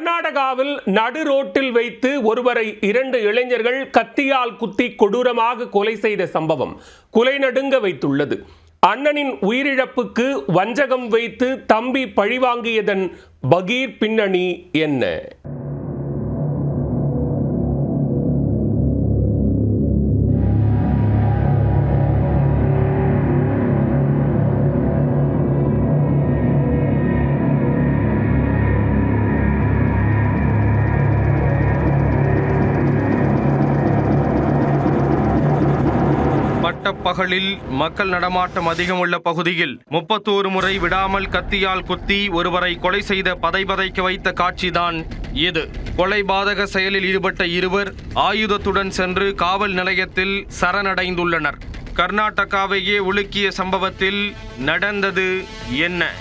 கர்நாடகாவில் நடு ரோட்டில் வைத்து ஒருவரை 2 இளைஞர்கள் கத்தியால் குத்தி கொடூரமாக கொலை செய்த சம்பவம் குலை நடுங்க வைத்துள்ளது. அண்ணனின் உயிரிழப்புக்கு வஞ்சகம் வைத்து தம்பி பழிவாங்கியதன் பகீர் பின்னணி என்ன? பகலில் மக்கள் நடமாட்டம் அதிகம் உள்ள பகுதியில் 31 முறை விடாமல் கத்தியால் குத்தி ஒருவரை கொலை செய்த பதைபதைக்க வைத்த காட்சிதான் இது. கொலைபாதக செயலில் ஈடுபட்ட இருவர் ஆயுதத்துடன் சென்று காவல் நிலையத்தில் சரணடைந்துள்ளனர். கர்நாடகாவையே உலுக்கிய சம்பவத்தில் நடந்தது என்ன?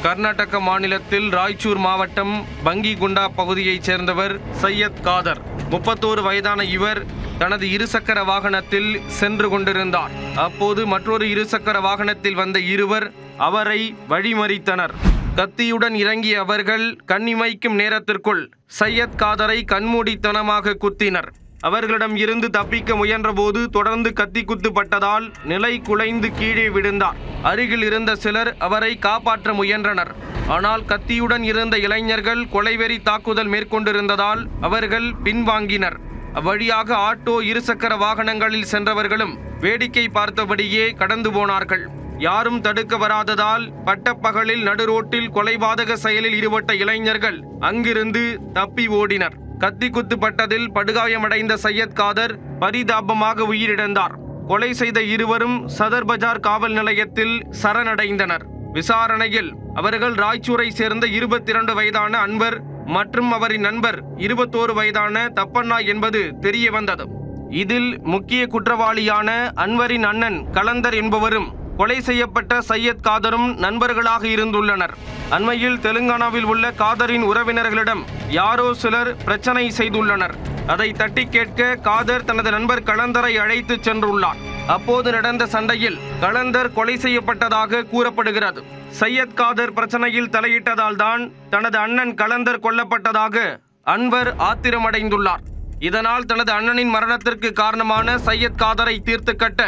கர்நாடக மாநிலத்தில் ராய்ச்சூர் மாவட்டம் பங்கிகுண்டா பகுதியைச் சேர்ந்தவர் சையத் காதர். 31 வயதான இவர் தனது இருசக்கர வாகனத்தில் சென்று கொண்டிருந்தார். அப்போது மற்றொரு இருசக்கர வாகனத்தில் வந்த இருவர் அவரை வழிமறித்தனர். கத்தியுடன் இறங்கிய அவர்கள் கண்ணிமைக்கும் நேரத்திற்குள் சையத் காதரை கண்மூடித்தனமாக குத்தினர். அவர்களிடம் இருந்து தப்பிக்க முயன்றபோது தொடர்ந்து கத்தி குத்துப்பட்டதால் நிலை குலைந்து கீழே விழுந்தார். அருகில் இருந்த சிலர் அவரை காப்பாற்ற முயன்றனர். ஆனால் கத்தியுடன் இருந்த இளைஞர்கள் கொலைவெறி தாக்குதல் மேற்கொண்டிருந்ததால் அவர்கள் பின்வாங்கினர். அவ்வழியாக ஆட்டோ, இருசக்கர வாகனங்களில் சென்றவர்களும் வேடிக்கை பார்த்தபடியே கடந்து போனார்கள். யாரும் தடுக்க வராததால் பட்டப்பகலில் நடுரோட்டில் கொலைபாதக செயலில் ஈடுபட்ட இளைஞர்கள் அங்கிருந்து தப்பி ஓடினர். கத்தி குத்துப்பட்டதில் படுகாயமடைந்த சையத் காதர் பரிதாபமாக உயிரிழந்தார். கொலை செய்த இருவரும் சதர் பஜார் காவல் நிலையத்தில் சரணடைந்தனர். விசாரணையில் அவர்கள் ராய்ச்சூரை சேர்ந்த 22 வயதான அன்வர் மற்றும் அவரின் நண்பர் 21 வயதான தப்பண்ணா என்பது தெரிய வந்தது. இதில் முக்கிய குற்றவாளியான அன்வரின் அண்ணன் கலந்தர் என்பவரும் கொலை செய்யப்பட்ட சையத் காதரும் நண்பர்களாக இருந்துள்ளனர். அண்மையில் தெலுங்கானாவில் உள்ள காதரின் உறவினர்களிடம் யாரோ சிலர் பிரச்சனை செய்துள்ளனர். அதை தட்டி கேட்க காதர் தனது நண்பர் கலந்தரை அழைத்து சென்றுள்ளார். அப்போது நடந்த சண்டையில் கலந்தர் கொலை செய்யப்பட்டதாக கூறப்படுகிறது. சையத் காதர் பிரச்சனையில் தலையிட்டதால் தான் தனது அண்ணன் கலந்தர் கொல்லப்பட்டதாக அன்வர் ஆத்திரமடைந்துள்ளார். இதனால் தனது அண்ணனின் மரணத்திற்கு காரணமான சையத் காதரை தீர்த்து கட்ட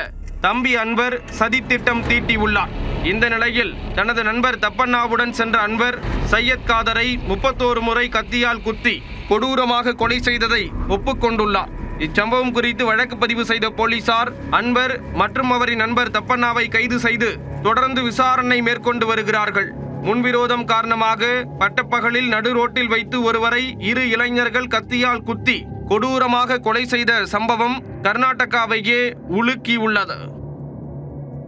தம்பி அன்வர் சதித்திட்டம் தீட்டியுள்ளார். இந்த நிலையில் தனது நண்பர் தப்பண்ணாவுடன் சென்ற அன்வர் சையத் காதரை 31 முறை கத்தியால் குத்தி கொடூரமாக கொலை செய்ததை ஒப்புக்கொண்டுள்ளார். இச்சம்பவம் குறித்து வழக்கு பதிவு செய்த போலீசார் அன்வர் மற்றும் அவரின் நண்பர் தப்பண்ணாவை கைது செய்து தொடர்ந்து விசாரணை மேற்கொண்டு வருகிறார்கள். முன்விரோதம் காரணமாக பட்டப்பகலில் நடு ரோட்டில் வைத்து ஒருவரை 2 இளைஞர்கள் கத்தியால் குத்தி கொடூரமாக கொலை செய்த சம்பவம் கர்நாடகாவையே உலுக்கியுள்ளது.